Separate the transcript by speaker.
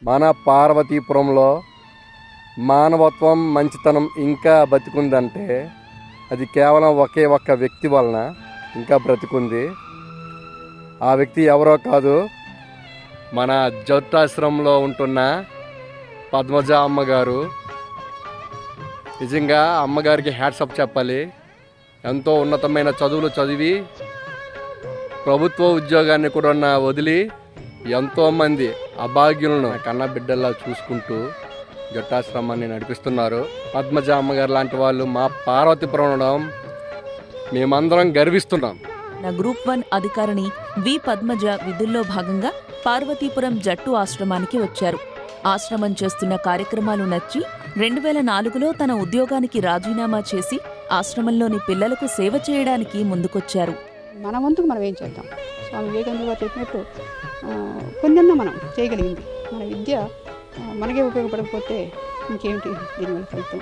Speaker 1: మన పార్వతీపురంలో మానవత్వం మంచితనం ఇంకా బతికుందంటే అది కేవలం ఒకే ఒక్క వ్యక్తి వలన ఇంకా బ్రతికుంది. ఆ వ్యక్తి ఎవరో కాదు, మన జట్టాశ్రమంలో ఉంటున్న పద్మజ అమ్మగారు. నిజంగా అమ్మగారికి హ్యాట్సప్ చెప్పాలి. ఎంతో ఉన్నతమైన చదువులు చదివి ప్రభుత్వ ఉద్యోగాన్ని కూడా వదిలి ఎంతోమంది అభాగ్యులను కన్న బిడ్డల్లా చూసుకుంటూ జట్టాశ్రమాన్ని నడిపిస్తున్నారు. పద్మజ అమ్మగారు లాంటి వాళ్ళు మా పార్వతీపురం ఉండడం మేమందరం గర్విస్తున్నాం.
Speaker 2: నా గ్రూప్ 1 అధికారిని వి పద్మజ విధుల్లో భాగంగా పార్వతీపురం జట్టు ఆశ్రమానికి వచ్చారు. ఆశ్రమం చేస్తున్న కార్యక్రమాలు నచ్చి 2004లో తన ఉద్యోగానికి రాజీనామా చేసి ఆశ్రమంలోని పిల్లలకు సేవ చేయడానికి ముందుకొచ్చారు.
Speaker 3: మన వంతుకు మనం ఏం చేద్దాం? స్వామి వివేకానంద గారు చెప్పినట్టు కొంచెం మనం చేయగలిగింది. మన విద్య మనకే ఉపయోగపడకపోతే ఇంకేమిటి దీనివల్ల ఫలితం?